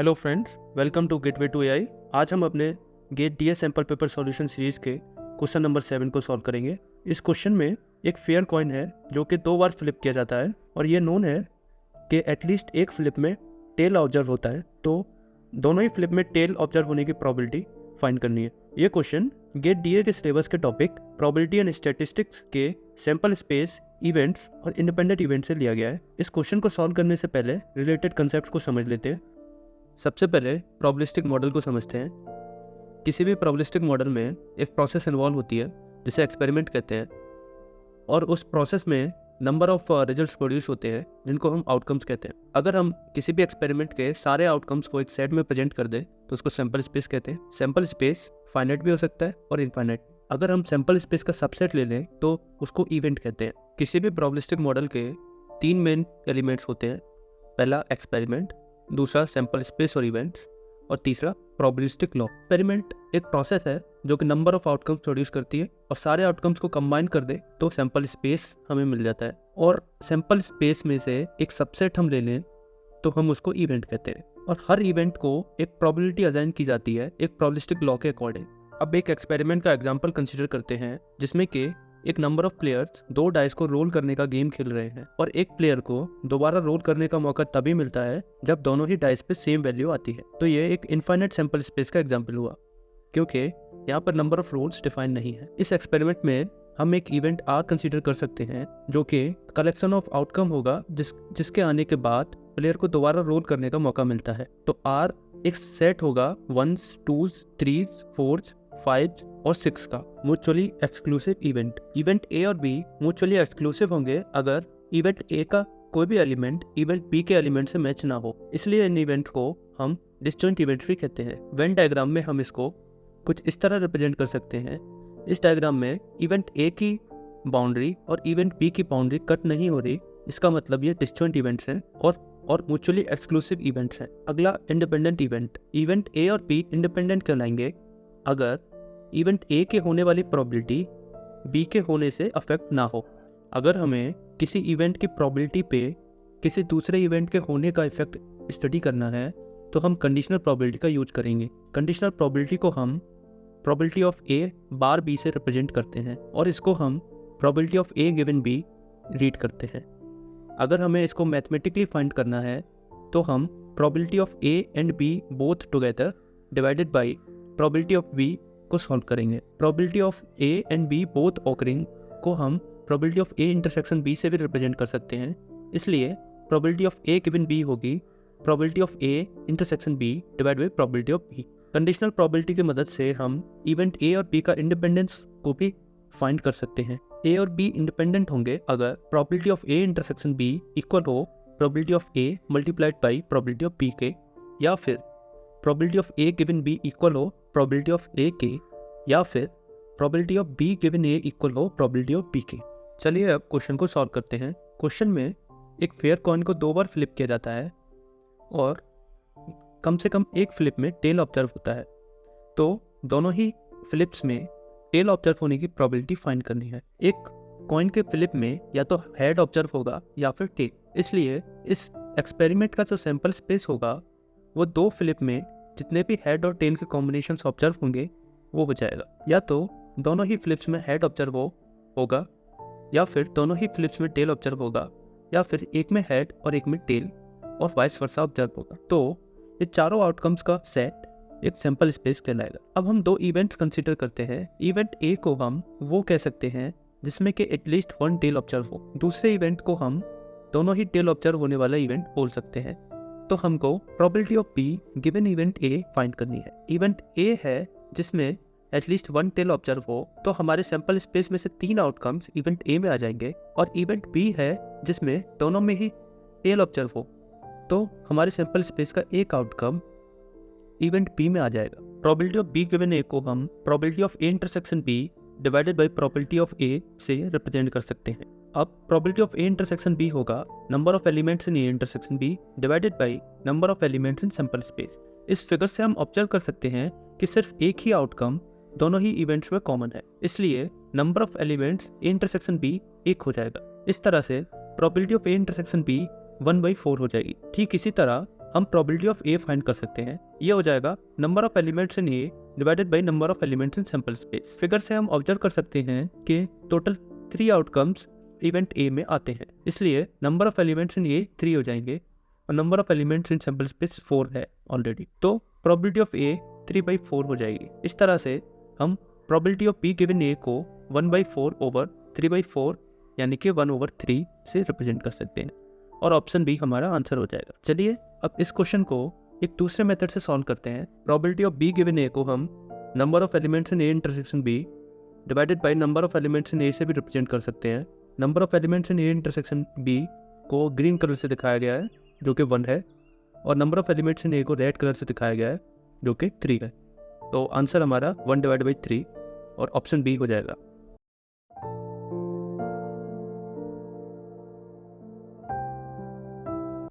Hello friends, welcome to gateway to AI. आज हम अपने GATE DS sample paper solution series के question number 7 को सॉल्व करेंगे। इस क्वेश्चन में एक फेयर कॉइन है जो कि 2 बार फ्लिप किया जाता है और ये नोन है कि एटलीस्ट एक फ्लिप में टेल ऑब्जर्व होता है, तो दोनों ही फ्लिप में टेल ऑब्जर्व होने की प्रोबेबिलिटी फाइंड करनी है। ये क्वेश्चन गेट डीए के सिलेबस के टॉपिक प्रोबेबिलिटी एंड स्टैटिस्टिक्स के सैम्पल स्पेस, इवेंट्स और इंडिपेंडेंट इवेंट से लिया गया है। इस क्वेश्चन को सॉल्व करने से पहले रिलेटेड कंसेप्ट को समझ लेते हैं। सबसे पहले प्रोबेबिलिस्टिक मॉडल को समझते हैं। किसी भी प्रोबेबिलिस्टिक मॉडल में एक प्रोसेस इन्वॉल्व होती है जिसे एक्सपेरिमेंट कहते हैं, और उस प्रोसेस में नंबर ऑफ रिजल्ट्स प्रोड्यूस होते हैं जिनको हम आउटकम्स कहते हैं। अगर हम किसी भी एक्सपेरिमेंट के सारे आउटकम्स को एक सेट में प्रेजेंट कर दें तो उसको सैम्पल स्पेस कहते हैं। सैम्पल स्पेस फाइनाइट भी हो सकता है और इनफाइनाइट। अगर हम सैम्पल स्पेस का सबसेट ले लें तो उसको इवेंट कहते हैं। किसी भी प्रोबेबिलिस्टिक मॉडल के 3 मेन एलिमेंट्स होते हैं। पहला एक्सपेरिमेंट, दूसरा सैम्पल स्पेस और इवेंट्स, और तीसरा प्रोबेबिलिस्टिक लॉ। एक्सपेरिमेंट एक प्रोसेस है जो कि नंबर ऑफ आउटकम्स प्रोड्यूस करती है, और सारे आउटकम्स को कंबाइन कर दे तो सैम्पल स्पेस हमें मिल जाता है। और सैम्पल स्पेस में से एक सबसेट हम ले लें तो हम उसको इवेंट कहते हैं। और हर इवेंट को एक प्रोबेबिलिटी असाइन की जाती है एक प्रोबेबिलिस्टिक लॉ के अकॉर्डिंग। अब एक एक्सपेरिमेंट का एग्जाम्पल कंसिडर करते हैं जिसमें कि एक नंबर ऑफ प्लेयर्स 2 डाइस को रोल करने का गेम खेल रहे हैं, और एक प्लेयर को दोबारा रोल करने का मौका तभी मिलता है जब दोनों ही डाइस पे सेम वैल्यू आती है। तो ये एक इनफाइनाइट सैम्पल स्पेस का एग्जाम्पल हुआ, क्योंकि यहाँ पर नंबर ऑफ रोल्स डिफाइन नहीं है। इस एक्सपेरिमेंट में हम एक इवेंट आर कंसीडर कर सकते हैं जो कि कलेक्शन ऑफ आउटकम होगा जिसके आने के बाद प्लेयर को दोबारा रोल करने का मौका मिलता है। तो आर एक सेट होगा 1s, 2s, 3s, 4s, 5 और 6 का mutually exclusive event. Event A और बी म्यूचुअली एक्सक्लूसिव होंगे अगर इवेंट ए का कोई भी एलिमेंट इवेंट बी के एलिमेंट से मैच ना हो। इसलिए इन इवेंट को हम डिस्जॉइंट इवेंट भी कहते हैं। वेन डायग्राम में हम इसको कुछ इस तरह रिप्रेजेंट कर सकते हैं। इस डायग्राम में इवेंट ए की बाउंड्री और इवेंट बी की बाउंड्री कट नहीं हो रही, इसका मतलब ये डिस्जॉइंट इवेंट्स हैं और म्यूचुअली एक्सक्लूसिव इवेंट्स हैं। अगला इंडिपेंडेंट इवेंट। इवेंट ए और बी इंडिपेंडेंट कहलाएंगे अगर इवेंट ए के होने वाली प्रोबेबिलिटी बी के होने से अफेक्ट ना हो। अगर हमें किसी इवेंट की प्रोबेबिलिटी पे किसी दूसरे इवेंट के होने का इफेक्ट स्टडी करना है तो हम कंडीशनल प्रोबेबिलिटी का यूज करेंगे। कंडीशनल प्रोबेबिलिटी को हम probability of A bar B से रिप्रेजेंट करते हैं, और इसको हम probability of A given B read करते हैं। अगर हमें इसको मैथमेटिकली फाइंड करना है तो हम probability of A and B both together divided by probability of B को सॉल्व करेंगे। Probability of A and B both occurring को हम probability of A intersection B से भी रिप्रेजेंट कर सकते हैं। इसलिए probability of A given B होगी probability of A intersection B divide by probability of B. Conditional probability की मदद से हम इवेंट ए और बी का इंडिपेंडेंस को भी फाइंड कर सकते हैं। ए और बी इंडिपेंडेंट होंगे अगर probability of A intersection B equal हो probability of A multiplied by probability of B के, या फिर probability of A given B equal हो प्रोबेबिलिटी ऑफ ए के, या फिर probability of B given A equal हो प्रोबेबिलिटी ऑफ बी के। चलिए अब क्वेश्चन को सॉल्व करते हैं। क्वेश्चन में एक फेयर कॉइन को 2 बार फ्लिप किया जाता है और कम से कम एक फ्लिप में टेल ऑब्जर्व होता है, तो दोनों ही फ्लिप्स में टेल ऑब्जर्व होने की प्रोबेबिलिटी फाइंड करनी है। एक कॉइन के फ्लिप में या तो हेड ऑब्जर्व होगा या फिर टेल। इसलिए इस एक्सपेरिमेंट का जो सैम्पल स्पेस होगा वो 2 फ्लिप में जितने भी हेड और टेल के कॉम्बिनेशन ऑब्जर्व होंगे वो हो जाएगा। या तो दोनों ही फ्लिप्स में हेड ऑब्जर्व होगा, या फिर दोनों ही फ्लिप्स में टेल ऑब्जर्व होगा, या फिर एक में हेड और एक में टेल और वाइस वर्सा ऑब्जर्व होगा। तो ये चारों आउटकम्स का सेट एक सैम्पल स्पेस कहलाएगा। अब हम 2 इवेंट्स कंसीडर करते हैं। इवेंट ए को हम वो कह सकते हैं जिसमें कि एटलीस्ट 1 टेल ऑब्जर्व हो। दूसरे इवेंट को हम दोनों ही टेल ऑब्जर्व होने वाला इवेंट बोल सकते हैं। तो हमको probability of B given event A find करनी है। इवेंट ए है जिसमें एटलीस्ट 1 टेल ऑब्जर्व हो, तो हमारे सैम्पल स्पेस में से 3 आउटकम्स इवेंट ए में आ जाएंगे। और इवेंट बी है जिसमें दोनों में ही टेल ऑब्जर्व हो, तो हमारे सैम्पल स्पेस का एक आउटकम इवेंट बी में आ जाएगा। Probability of B given A को हम probability of A intersection B divided by probability of A से रिप्रेजेंट कर सकते हैं। अब probability of A intersection B होगा number of elements in A intersection B divided by number of elements in sample space. इस figure से हम observe कर सकते हैं कि सिर्फ एक ही आउटकम दोनों ही इवेंट्स में कॉमन है, इसलिए number of elements A intersection B 1 हो जाएगा। इस तरह से probability of A intersection B 1/4 हो जाएगी। ठीक इसी तरह हम प्रोबेबिलिटी ऑफ ए फाइंड कर सकते हैं। ये हो जाएगा number of elements in A divided by number of elements in sample space. Figure से हम ऑब्जर्व कर सकते हैं कि टोटल 3 आउटकम्स इवेंट ए में आते हैं, इसलिए नंबर ऑफ एलिमेंट्स इन ए 3 हो जाएंगे और number of elements in sample space 4 है ऑलरेडी, तो प्रोबेबिलिटी ऑफ ए 3/4 हो जाएगी। इस तरह से हम probability of B given A को 1/4 ओवर 3/4 यानी कि 1/3 से रिप्रेजेंट कर सकते हैं और ऑप्शन बी हमारा आंसर हो जाएगा। चलिए अब इस क्वेश्चन को एक दूसरे मेथड से सॉल्व करते हैं। Probability of B given A को हम number of elements in A intersection B divided by number of elements in A से भी रिप्रेजेंट कर सकते हैं। Number of elements in A intersection B को ग्रीन कलर से दिखाया गया है जो कि 1 है, और number of elements in A को रेड कलर से दिखाया गया है जो कि 3 है। तो आंसर हमारा 1/3 और ऑप्शन बी हो जाएगा।